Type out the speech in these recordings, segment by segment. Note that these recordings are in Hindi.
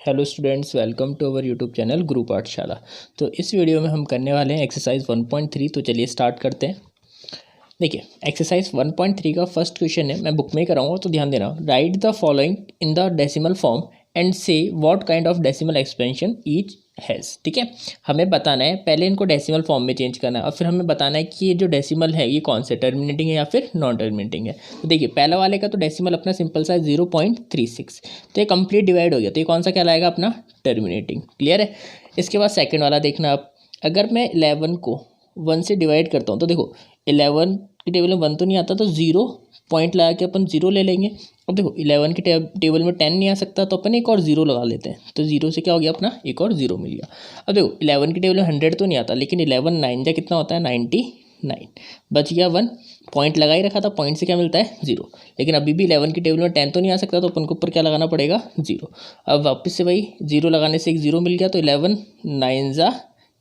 Hello students, welcome to our YouTube channel Guru Pathshala. तो इस वीडियो में हम करने वाले हैं एक्सरसाइज 1.3। तो चलिए स्टार्ट करते हैं। देखिए, एक्सरसाइज 1.3 का फर्स्ट क्वेश्चन है, मैं बुक में कराऊंगा तो ध्यान देना। Write the following in the decimal form and say what kind of decimal expansion each has. ठीक है, हमें बताना है, पहले इनको डेसिमल फॉर्म में चेंज करना है और फिर हमें बताना है कि ये जो डेसिमल है ये कौन से टर्मिनेटिंग है या फिर नॉन टर्मिनेटिंग है। तो देखिए, पहला वाले का तो डेसिमल अपना सिंपल सा 0.36, तो ये कंप्लीट डिवाइड हो गया, तो ये कौन सा कहलाएगा अपना टर्मिनेटिंग। क्लियर है। इसके बाद सेकेंड वाला देखना आप, अगर मैं 11 को 1 से डिवाइड करता हूँ तो देखो 11 की टेबल में 1 तो नहीं आता, तो 0 पॉइंट लगा के अपन 0 ले लेंगे। अब देखो 11 की टेबल में 10 नहीं आ सकता, तो अपन एक और 0 लगा लेते हैं, तो 0 से क्या हो गया अपना एक और 0 मिल गया। अब देखो 11 की टेबल में 100 तो नहीं आता, लेकिन 11 9 जा कितना होता है 99, बच गया 1, पॉइंट लगा ही रखा था, पॉइंट से क्या मिलता है 0। लेकिन अभी भी 11 की टेबल में 10 तो नहीं आ सकता, तो अपन को ऊपर क्या लगाना पड़ेगा 0। अब वापस से वही 0 लगाने से एक 0 मिल गया, तो 11 9 जा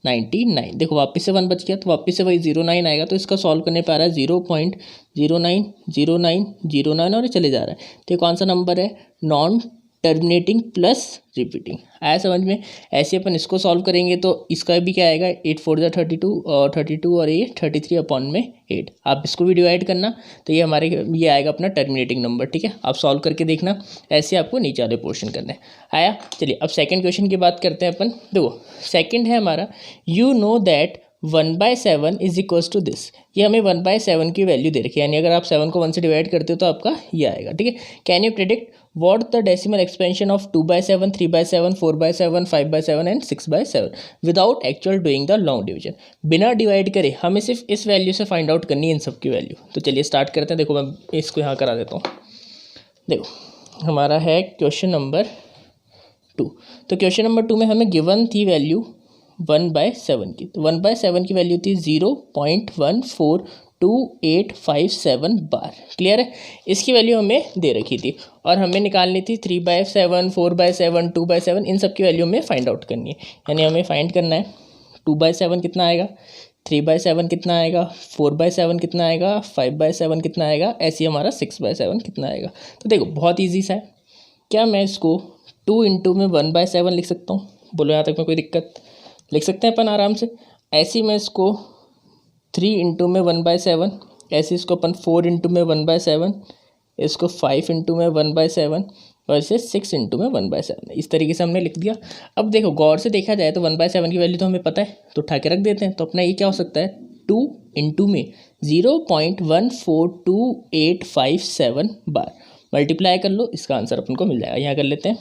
99। देखो वापस से 1 बच गया, तो वापस से वही 09 आएगा, तो इसका सॉल्व करने पर आ रहा है 0.090909 और ये चले जा रहा है। तो ये कौन सा नंबर है, नॉन टर्मिनेटिंग प्लस रिपीटिंग। आया समझ में। ऐसे अपन इसको सॉल्व करेंगे तो इसका भी क्या आएगा, 8 4 जा 32 और 32 और ये 33 अपॉन में 8। आप इसको भी डिवाइड करना, तो ये हमारे ये आएगा अपना टर्मिनेटिंग नंबर। ठीक है, आप सॉल्व करके देखना, ऐसे आपको नीचे वाले पोर्शन करना है। आया। चलिए अब सेकंड क्वेश्चन की बात करते हैं अपन। देखो सेकंड है हमारा, you know that 1/7 is equals to this. ये हमें 1/7 की वैल्यू दे रखी है, यानी अगर आप 7 को 1 से डिवाइड करते हो तो आपका ये आएगा। ठीक है, can you predict what the decimal expansion of 2/7, 3/7, 4/7, 5/7 and 6/7 without actual doing the long division. बिना डिवाइड करे हमें सिर्फ इस वैल्यू से फाइंड आउट करनी है इन सब की वैल्यू। तो चलिए स्टार्ट करते हैं। देखो मैं इसको यहाँ करा देता हूँ। देखो हमारा है क्वेश्चन नंबर 2। तो क्वेश्चन नंबर 2 में हमें गिवन थी वैल्यू 1/7 की। तो 1/7 की वैल्यू थी 0.142857 बार। क्लियर है। इसकी वैल्यू हमें दे रखी थी और हमें निकालनी थी 3/7, 4/7, 2/7, इन सब की वैल्यू हमें फाइंड आउट करनी है। यानी हमें फाइंड करना है 2/7 कितना आएगा, 3/7 कितना आएगा, 4/7 कितना आएगा, 5/7 कितना आएगा, ऐसे ही हमारा 6/7 कितना आएगा। तो देखो बहुत ईजी सा है। क्या मैं इसको 2 इंटू में 1/7 लिख सकता हूँ? बोलो यहाँ तक में कोई दिक्कत? लिख सकते हैं अपन आराम से। ऐसे ही मैं इसको 3 इंटू में 1/7, ऐसे इसको अपन 4 इंटू में 1/7, इसको 5 इंटू में 1/7 और इसे 6 इंटू में 1/7, इस तरीके से हमने लिख दिया। अब देखो गौर से देखा जाए तो 1/7 की वैल्यू तो हमें पता है, तो उठा के रख देते हैं। तो अपना ये क्या हो सकता है, 2 इंटू में 0.142857 बार मल्टीप्लाई कर लो, इसका आंसर अपन को मिल जाएगा। यहाँ कर लेते हैं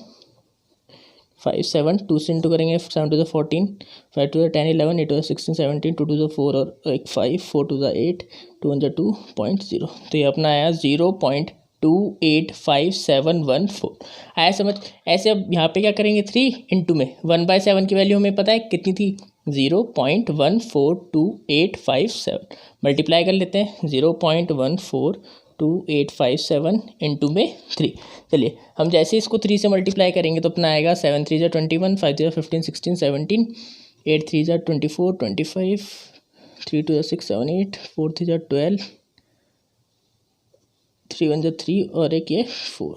5 7, 2 से इंटू करेंगे 7 to the 14, 5 to the 10 11, 8 to the 16 17, 2 to the 4 और एक 5, 4 to the 8, 2 1 2.0। तो ये अपना आया 0.285714। आया समझ। ऐसे अब यहाँ पे क्या करेंगे, 3 इंटू में 1/7 की वैल्यू हमें पता है कितनी थी, 0.142857 मल्टीप्लाई कर लेते हैं 0.142857 इंटू में 3। चलिए हम जैसे इसको 3 से मल्टीप्लाई करेंगे तो अपना आएगा 7 3 जा 21, 5 जा 15 16 17, 8 3 जा 24 25, 3 2 जा 6 7 8, 4 3 जा 12, 3 1 जा 3 और एक ये 4।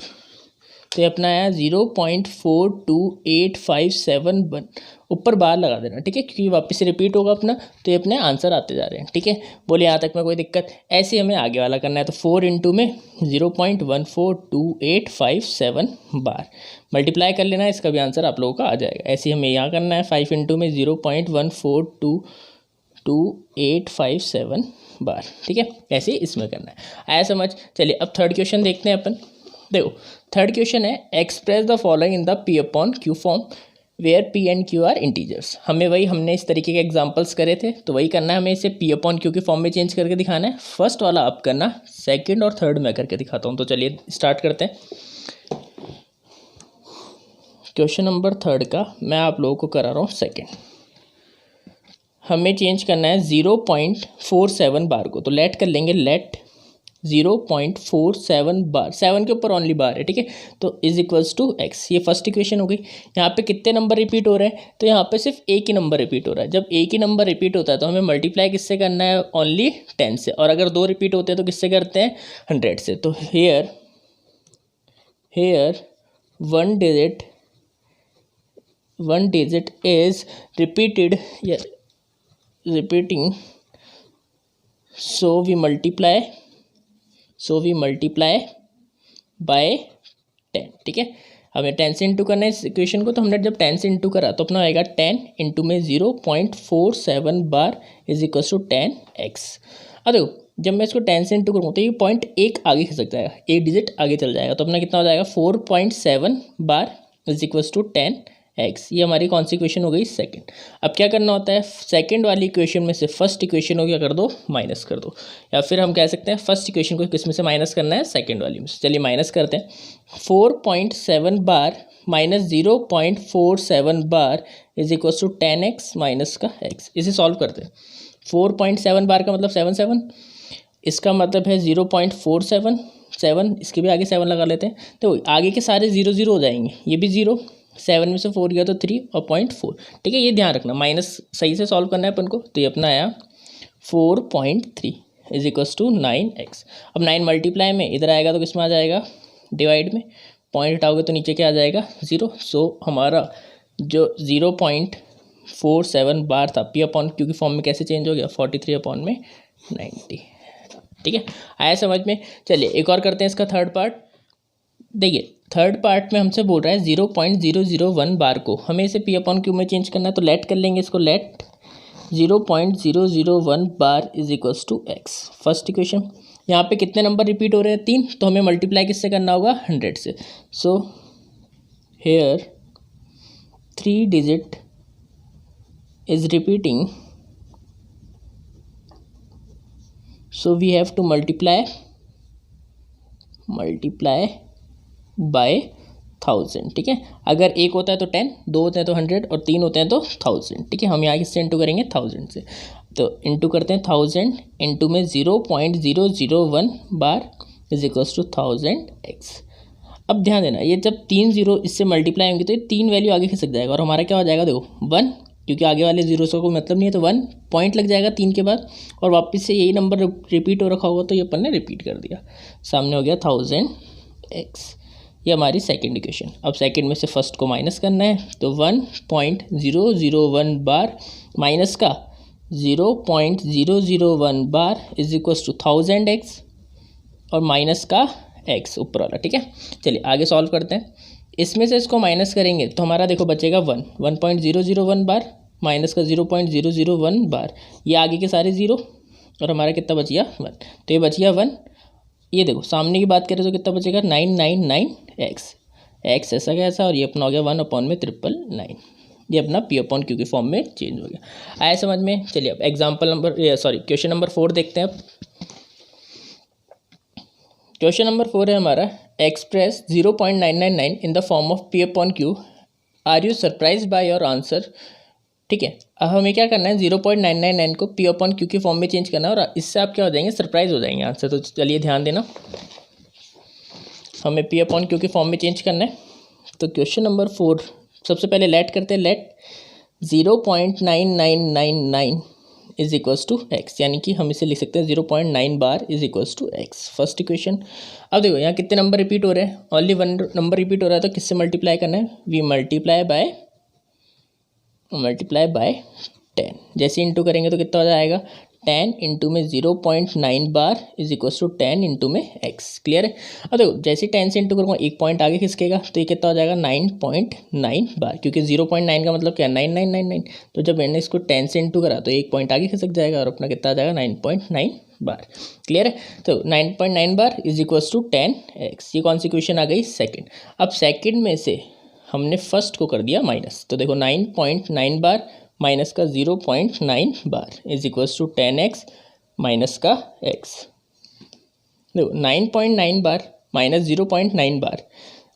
तो ये अपना आया 0.42857 ऊपर बार लगा देना। ठीक है, क्योंकि वापस से रिपीट होगा अपना, तो ये अपने आंसर आते जा रहे हैं। ठीक है, बोले यहाँ तक में कोई दिक्कत? ऐसे हमें आगे वाला करना है, तो 4 इंटू में 0.142857 बार मल्टीप्लाई कर लेना है, इसका भी आंसर आप लोगों का आ जाएगा। ऐसे हमें यहाँ करना है 5 इंटू में 0.142857 बार। ठीक है, ऐसे इसमें करना है। आया समझ। चलिए अब थर्ड क्वेश्चन देखते हैं अपन। देखो थर्ड क्वेश्चन है, express the following in the P upon Q form where P and Q are integers. हमने इस तरीके के एग्जांपल्स करे थे, तो वही करना है हमें, इसे P अपॉन Q के फॉर्म में चेंज करके दिखाना है। फर्स्ट वाला आप करना, सेकंड और थर्ड मैं करके दिखाता हूँ। तो चलिए स्टार्ट करते हैं। क्वेश्चन नंबर थर्ड का मैं आप लोगों को करा रहा हूँ सेकेंड। हमें चेंज करना है 0.47 बार को, तो लेट कर लेंगे, लेट 0.47 बार, 7 के ऊपर ओनली बार है। ठीक है, तो इज इक्वल्स टू एक्स। ये फर्स्ट इक्वेशन हो गई। यहाँ पे कितने नंबर रिपीट हो रहे हैं, तो यहाँ पे सिर्फ एक ही नंबर रिपीट हो रहा है। जब एक ही नंबर रिपीट होता है तो हमें मल्टीप्लाई किससे करना है, ओनली 10 से, और अगर 2 रिपीट होते हैं तो किससे करते हैं, 100 से। तो here 1 digit one digit is repeated, yeah, repeating, so we multiply by 10। ठीक है, हमें 10 से इंटू करना है इस इक्वेशन को, तो हमने जब 10 से इंटू करा तो अपना आएगा 10 इंटू में 0.47 bar is equal to 10x। अब देखो जब मैं इसको 10 से इंटू करूँगा तो ये पॉइंट एक आगे खिसक जाएगा, एक डिजिट आगे चल जाएगा, तो अपना कितना हो जाएगा 4.7 बार इज इक्वल टू 10x। ये हमारी कौन सी इक्वेशन हो गई, सेकंड। अब क्या करना होता है, सेकंड वाली इक्वेशन में से फर्स्ट इक्वेशन को क्या कर दो, माइनस कर दो, या फिर हम कह सकते हैं फर्स्ट इक्वेशन को किस में से माइनस करना है, सेकंड वाली में से। चलिए माइनस करते हैं, 4.7 bar minus 0.47 bar is equal to 10x minus का x। इसे सॉल्व करते हैं। 4.7 बार का मतलब 7, इसका मतलब है 0.47, 7, इसके भी आगे 7 लगा लेते हैं, तो आगे के सारे 0 0 हो जाएंगे, ये भी 0, 7 में से 4 गया तो 3 और 0.4। ठीक है, ये ध्यान रखना, माइनस सही से सॉल्व करना है अपन को। तो ये अपना आया 4.3 इज इक्वल्स टू 9x। अब 9 मल्टीप्लाई में इधर आएगा तो किसमें आ जाएगा, डिवाइड में, पॉइंट हटाओगे तो नीचे क्या आ जाएगा, 0। सो हमारा जो 0.47 बार था पी अपॉन क्यू की फॉर्म में कैसे चेंज हो गया, 43 अपॉन में 90। ठीक है, आया समझ में। चलिए एक और करते हैं इसका थर्ड पार्ट। देखिए थर्ड पार्ट में हमसे बोल रहा है 0.001 बार को हमें इसे पी अपॉन क्यू में चेंज करना है, तो लेट कर लेंगे इसको, let 0.001 bar is equals to x. First equation, यहाँ पे कितने नंबर रिपीट हो रहे हैं, 3, तो हमें मल्टीप्लाई किससे करना होगा, 100 से। So here 3 digit is repeating, so we have to multiply by 1000। ठीक है, अगर एक होता है तो 10, दो होते हैं तो 100 और 3 होते हैं तो 1000। ठीक है, हम यहाँ किससे इंटू करेंगे, 1000 से। तो इंटू करते हैं 1000 इंटू में 0.001 bar is equals to 1000x। अब ध्यान देना, ये जब 3 0 इससे मल्टीप्लाई होंगे तो ये 3 वैल्यू आगे खिसक जाएगा और हमारा क्या हो जाएगा, देखो 1, क्योंकि आगे वाले 0 से कोई मतलब नहीं है, तो 1 पॉइंट लग जाएगा 3 के बाद और वापस से यही नंबर रिपीट हो रखा होगा, तो ये अपन ने रिपीट कर दिया, सामने हो गया 1000x। ये हमारी सेकंड इक्वेशन। अब सेकंड में से फर्स्ट को माइनस करना है, तो 1.001 बार माइनस का 0.001 bar is equals to 1000x और माइनस का x ऊपर वाला। ठीक है, चलिए आगे सॉल्व करते हैं। इसमें से इसको माइनस करेंगे तो हमारा देखो बचेगा 1.001 बार माइनस का 0.001 बार, ये आगे के सारे 0 और हमारा कितना बच गया, 1, तो ये बच गया 1। ये देखो सामने की बात करें तो कितना बचेगा, 999x, x ऐसा का ऐसा, और ये अपना हो गया 1 अपॉन में 999। ये अपना पी अपॉन क्यू की फॉर्म में चेंज हो गया। आया समझ में। चलिए अब एग्जाम्पल नंबर क्वेश्चन नंबर 4 देखते हैं। अब क्वेश्चन नंबर 4 है हमारा, express 0.999 in the form of P upon Q, are you surprise by your answer. ठीक है, अब हमें क्या करना है, 0.999 को पी अपॉन क्यू की फॉर्म में चेंज करना है और इससे आप क्या हो जाएंगे, सरप्राइज हो जाएंगे आंसर। तो चलिए ध्यान देना, हमें पी अपॉन क्यू की फॉर्म में चेंज करना है। तो क्वेश्चन नंबर 4 सबसे पहले लेट करते हैं, let 0.9999 is equals to x, यानी कि हम इसे लिख सकते हैं 0.9 bar is equals to x, first equation. अब देखो यहाँ कितने नंबर रिपीट हो रहे हैं, ओनली 1 नंबर रिपीट हो रहा है, तो किससे मल्टीप्लाई करना है, वी मल्टीप्लाई बाय 10। जैसे इंटू करेंगे तो कितना हो जाएगा, 10 इंटू में 0.9 bar is equals to 10 into में x। क्लियर है। अब देखो जैसे 10 से इंटू करूँगा एक पॉइंट आगे खिसकेगा, तो ये कितना हो जाएगा, 9.9 बार, क्योंकि 0.9 का मतलब क्या है, 9999। तो जब मैंने इसको 10 से इंटू करा तो एक पॉइंट आगे खिसक जाएगा और अपना कितना आ जाएगा, 9.9 बार। क्लियर है। तो 9.9 बार इज इक्वल्स टू 10x। ये कौन सी क्वेश्चन आ गई, सेकेंड। अब सेकेंड में से हमने फर्स्ट को कर दिया माइनस, तो देखो 9.9 बार माइनस का 0.9 bar is equals to 10x minus का x। देखो 9.9 बार माइनस 0.9 बार,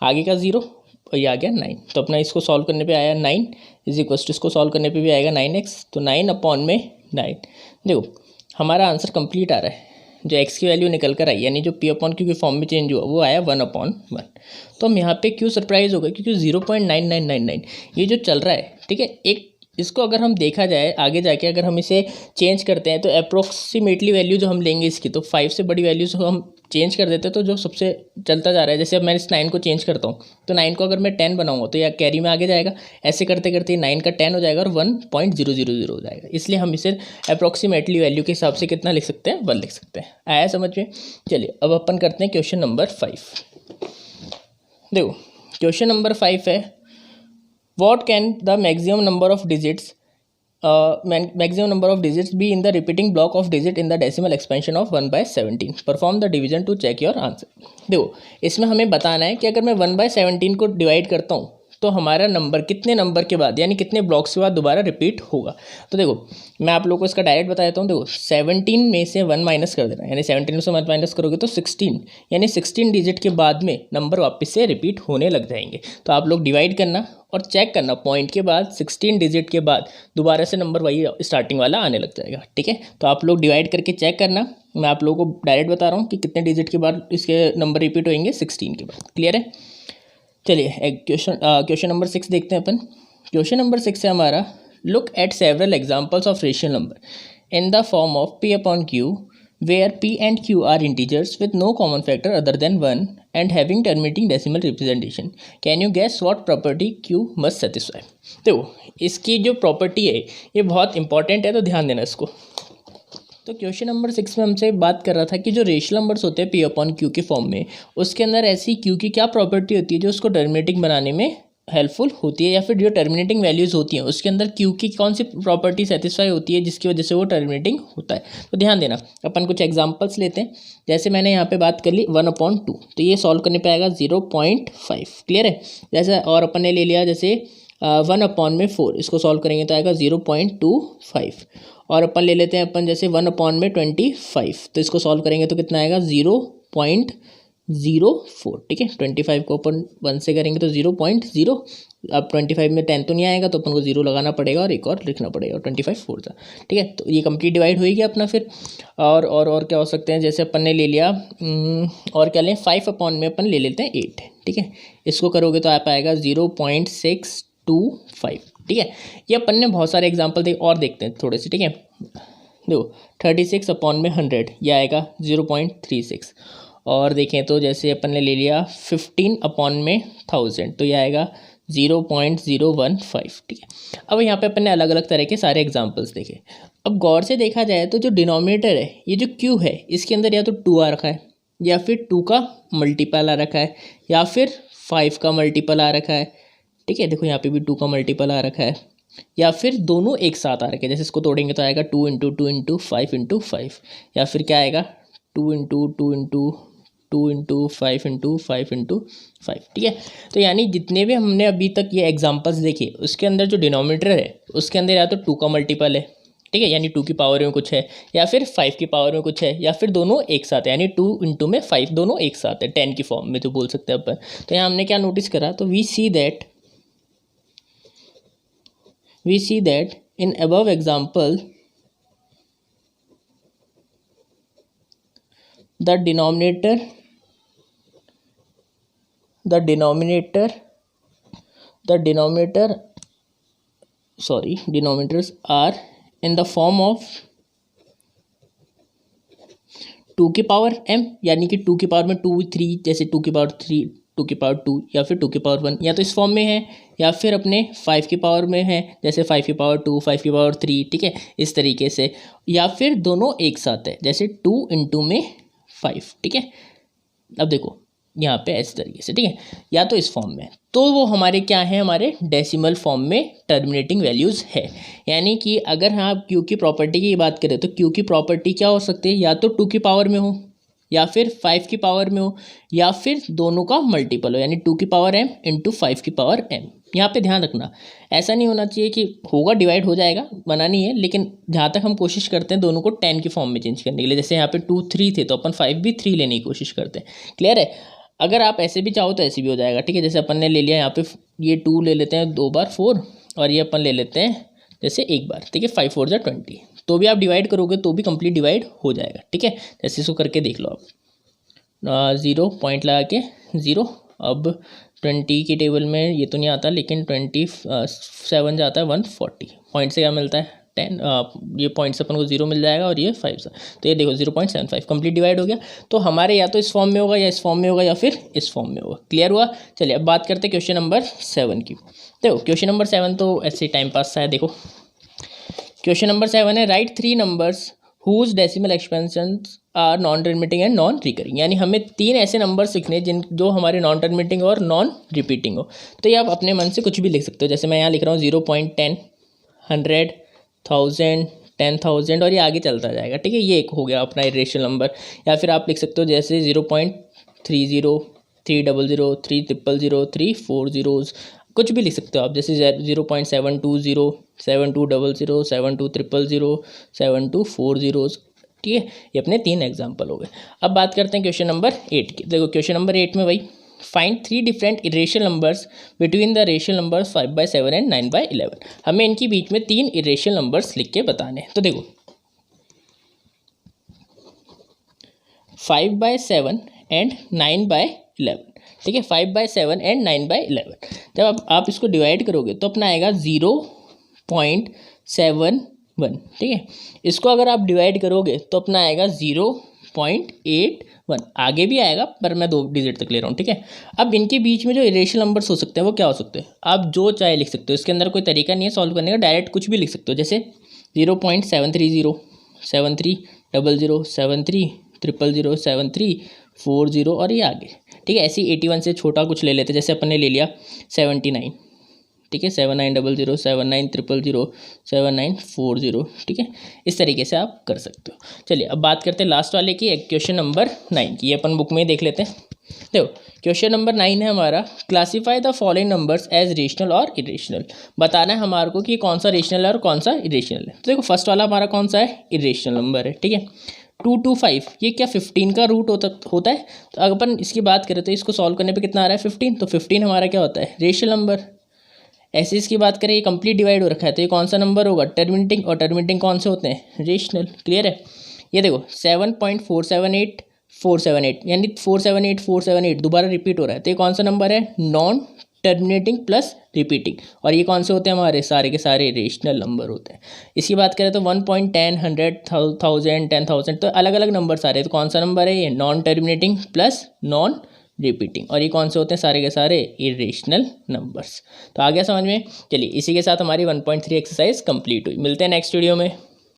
आगे का 0 और ये आ गया 9, तो अपना इसको सॉल्व करने पे आया 9 इज इक्वल्स टू, इसको सॉल्व करने पे भी आएगा 9x, तो 9 अपॉन में 9। देखो हमारा आंसर कंप्लीट आ रहा है, जो x की वैल्यू निकल कर आई, यानी जो p अपॉन क्यू की फॉर्म में चेंज हुआ वो आया 1/1। तो हम यहाँ पे क्यों सरप्राइज हो गए, क्योंकि 0.9999 ये जो चल रहा है, ठीक है, एक इसको अगर हम देखा जाए आगे जाके, अगर हम इसे चेंज करते हैं तो अप्रोक्सीमेटली वैल्यू जो हम लेंगे इसकी, तो 5 से बड़ी वैल्यूज को हम चेंज कर देते तो जो सबसे चलता जा रहा है, जैसे अब मैं इस 9 को चेंज करता हूँ तो 9 को अगर मैं 10 बनाऊंगा तो या कैरी में आगे जाएगा, ऐसे करते करते 9 का 10 हो जाएगा और 1.000 हो जाएगा। इसलिए हम इसे अप्रॉक्सीमेटली वैल्यू के हिसाब से कितना लिख सकते हैं, 1 लिख सकते हैं। आया समझ में? चलिए अब अपन करते हैं क्वेश्चन नंबर 5। देखो क्वेश्चन नंबर 5 है, what can the maximum number of digits maximum number of digits be in the repeating block of digit in the decimal expansion of 1/17. Perform the division to check your answer. देखो इसमें हमें बताना है कि अगर मैं 1/17 को डिवाइड करता हूँ तो हमारा नंबर कितने नंबर के बाद यानी कितने ब्लॉक्स के बाद दोबारा रिपीट होगा। तो देखो मैं आप लोगों को इसका डायरेक्ट बता देता हूँ। देखो 17 में से 1 माइनस कर देना, यानी 17 में से 1 माइनस करोगे तो 16, यानी 16 डिजिट के बाद में नंबर वापस से रिपीट होने लग जाएंगे। तो आप लोग डिवाइड करना और चेक करना, पॉइंट के बाद 16 डिजिट के बाद दोबारा से नंबर वही स्टार्टिंग वाला आने लग जाएगा। ठीक है, तो आप लोग डिवाइड करके चेक करना। मैं आप लोगों को डायरेक्ट बता रहा हूँ कि कितने डिजिट के बाद इसके नंबर रिपीट होंगे, 16 के बाद। क्लियर है? चलिए एक क्वेश्चन नंबर 6 देखते हैं अपन। क्वेश्चन नंबर 6 है हमारा, look at several examples of rational number in the form of p upon q where p and q are integers with no common factor other than 1 and having terminating decimal representation. Can you guess what property q must satisfy? देखो इसकी जो प्रॉपर्टी है ये बहुत इंपॉर्टेंट है, तो ध्यान देना इसको। तो क्वेश्चन नंबर 6 में हमसे बात कर रहा था कि जो रेशनल नंबर्स होते हैं p अपॉन q के फॉर्म में, उसके अंदर ऐसी q की क्या प्रॉपर्टी होती है जो उसको टर्मिनेटिंग बनाने में हेल्पफुल होती है, या फिर जो टर्मिनेटिंग वैल्यूज़ होती हैं उसके अंदर q की कौन सी प्रॉपर्टी सेटिस्फाई होती है जिसकी वजह से वो टर्मिनेटिंग होता है। तो ध्यान देना, अपन कुछ एग्जांपल्स लेते हैं। जैसे मैंने यहाँ पे बात कर ली 1/2, तो ये सॉल्व करने पे आएगा 0.5। क्लियर है? जैसे और अपन ने ले लिया जैसे 1/4, इसको सॉल्व करेंगे तो आएगा 0.25। और अपन ले लेते हैं अपन जैसे 1/25, तो इसको सॉल्व करेंगे तो कितना आएगा 0.04। ठीक है, 25 को अपन 1 से करेंगे तो 0.0। अब 25 में 10 तो नहीं आएगा तो अपन को 0 लगाना पड़ेगा और एक और लिखना पड़ेगा, 25 4 था। ठीक है, तो ये कंप्लीट डिवाइड होएगी अपना। फिर और क्या हो सकते हैं, जैसे अपन ने ले लिया और क्या लें, 5 में अपन ले लेते हैं 8। ठीक है, इसको करोगे तो आप आएगा 0.625। ठीक है, ये अपन ने बहुत सारे एग्जाम्पल और देखते हैं थोड़े से। ठीक है, देखो 36 में 100, यह आएगा 0.36। और देखें तो जैसे अपन ने ले लिया 15 में 1000, तो यह आएगा 0.015। ठीक है, अब यहाँ पे अपन ने अलग अलग तरह के सारे एग्जाम्पल्स देखे। अब गौर से देखा जाए तो जो डिनोमिनेटर है, ये जो q है, इसके अंदर या तो 2 आ रखा है, या फिर 2 का मल्टीपल आ रखा है, या फिर 5 का मल्टीपल आ रखा है। ठीक है, देखो यहाँ पे भी 2 का मल्टीपल आ रखा है, या फिर दोनों एक साथ आ रखे हैं। जैसे इसको तोड़ेंगे तो आएगा 2 × 2 × 5 × 5, या फिर क्या आएगा 2 × 2 × 2 × 5 × 5 × 5। ठीक है, तो यानी जितने भी हमने अभी तक ये एग्जांपल्स देखे उसके अंदर जो डिनोमिनेटर है उसके अंदर या तो 2 का मल्टीपल है, ठीक है, यानी 2 की पावर में कुछ है, या फिर 5 की पावर में कुछ है, या फिर दोनों एक साथ है, यानी 2 × में 5 दोनों एक साथ है, 10 की फॉर्म में तो बोल सकते हैं अपन। तो यहाँ हमने क्या नोटिस करा, तो we see that in above example the denominators are in the form of 2 की पावर m, यानी कि 2 की पावर में 2 3, जैसे 2 की पावर 3, 2 की पावर 2, या फिर 2 की पावर 1, या तो इस फॉर्म में है, या फिर अपने 5 की पावर में है, जैसे 5 की पावर 2, 5 की पावर 3। ठीक है, इस तरीके से, या फिर दोनों एक साथ है, जैसे 2 × में 5। ठीक है, अब देखो यहाँ पे इस तरीके से। ठीक है, या तो इस फॉर्म में, तो वो हमारे क्या है, हमारे डेसिमल फॉर्म में टर्मिनेटिंग वैल्यूज़ है। यानी कि अगर आप q की प्रॉपर्टी की बात करें तो q की प्रॉपर्टी क्या हो सकती है, या तो 2 की पावर में हो, या फिर 5 की पावर में हो, या फिर दोनों का मल्टीपल हो, यानी 2 की पावर m × 5 की पावर m। यहाँ पे ध्यान रखना, ऐसा नहीं होना चाहिए कि होगा डिवाइड हो जाएगा, बना नहीं है, लेकिन जहाँ तक हम कोशिश करते हैं दोनों को 10 की फॉर्म में चेंज करने के लिए। जैसे यहाँ पे 2 3 थे तो अपन 5 भी 3 लेने की कोशिश करते हैं। क्लियर है? अगर आप ऐसे भी चाहो तो ऐसे भी हो जाएगा। ठीक है, जैसे अपन ने ले लिया यहाँ पे ये 2 ले लेते हैं 2 बार 4, और ये अपन ले लेते हैं जैसे 1 बार। ठीक है, 5 4 = 20, तो भी आप डिवाइड करोगे तो भी कंप्लीट डिवाइड हो जाएगा। ठीक है, जैसे इसको करके देख लो आप, 0 पॉइंट लगा के 0। अब 20 की टेबल में ये तो नहीं आता, लेकिन 27 जाता है 140 पॉइंट से क्या मिलता है ये पॉइंट्स अपन को 0 मिल जाएगा और ये 5 तो ये देखो 0.75 कंप्लीट डिवाइड हो गया। तो हमारे या तो इस फॉर्म में होगा या इस फॉर्म में होगा या फिर इस फॉर्म में होगा। क्लियर हुआ। चलिए अब बात करते हैं क्वेश्चन नंबर 7 की। देखो क्वेश्चन नंबर 7 तो ऐसे टाइम पास सा है। देखो क्वेश्चन नंबर 7 है right 3 numbers whose decimal expansions are non terminating and non recurring. यानी हमें 3 ऐसे नंबर्स लिखने जिन जो हमारे नॉन टर्मिनेटिंग और नॉन रिपीटिंग हो। तो ये आप अपने मन से कुछ भी लिख सकते हो। जैसे मैं यहाँ लिख रहा हूँ 0.10, 100, 1000, 10,000 और ये आगे चलता जाएगा। ठीक है, ये एक हो गया अपना इरेशनल नंबर। या फिर आप लिख सकते हो जैसे 0.30, 300, 300, 340, कुछ भी लिख सकते हो आप। जैसे 0.720, 7200, 7200, 7240। ठीक है, ये अपने 3 एग्जाम्पल हो गए। अब बात करते हैं क्वेश्चन नंबर 8 की। देखो क्वेश्चन नंबर 8 में भाई find 3 different irrational numbers between the rational numbers 5/7 and 9/11। हमें इनके बीच में 3 इरेशनल नंबर्स लिख के बताने हैं। तो देखो 5/7 एंड 9/11। ठीक है, 5/7 एंड 9/11। जब आप इसको डिवाइड करोगे तो अपना आएगा 0.71। ठीक है, इसको अगर आप डिवाइड करोगे तो अपना आएगा 0.81। आगे भी आएगा पर मैं 2 डिजिट तक ले रहा हूँ। ठीक है, अब इनके बीच में जो इरेशनल नंबर्स हो सकते हैं वो क्या हो सकते हैं, आप जो चाहे लिख सकते हो। इसके अंदर कोई तरीका नहीं है सॉल्व करने का, डायरेक्ट कुछ भी लिख सकते हो। जैसे 0.730, 7300, 7300, 7340 और ये आगे। ठीक है, ऐसे ही 81 से छोटा कुछ ले लेते, जैसे अपन ने ले लिया 79। ठीक है, 7900, 7900, 7940। ठीक है, इस तरीके से आप कर सकते हो। चलिए अब बात करते हैं लास्ट वाले की, क्वेश्चन नंबर 9 की। ये अपन बुक में ही देख लेते हैं। देखो क्वेश्चन नंबर 9 है हमारा classify the following numbers as rational और इरेशनल। बताना है हमारे को कि कौन सा रेशनल है और कौन सा इरेशनल है। तो देखो फर्स्ट वाला हमारा कौन सा है, इरेशनल नंबर है। ठीक है, 2 to 5 ये क्या 15 का रूट होता है। तो अगर अपन इसकी बात करें तो इसको सॉल्व करने पे कितना आ रहा है 15। तो 15 हमारा क्या होता है, रेशनल नंबर। ऐसे इसकी बात करें ये कंप्लीट डिवाइड हो रखा है तो ये कौन सा नंबर होगा, टर्मिनेटिंग। और टर्मिनेटिंग कौन से होते हैं, रेशनल। क्लियर है। ये देखो 7.478 यानी 478 दोबारा रिपीट हो रहा है तो ये कौन सा नंबर है, नॉन टर्मिनेटिंग प्लस रिपीटिंग। और ये कौन से होते हैं, हमारे सारे के सारे रेशनल नंबर होते हैं। इसकी बात करें तो 1.10, 100, 1000, 10,000 तो अलग अलग नंबर सारे। तो कौन सा नंबर है ये, non terminating plus non repeating. और ये कौन से होते हैं, सारे के सारे इरेशनल नंबर्स। तो आ गया समझ में। चलिए इसी के साथ हमारी 1.3 एक्सरसाइज कंप्लीट हुई। मिलते हैं नेक्स्ट वीडियो में।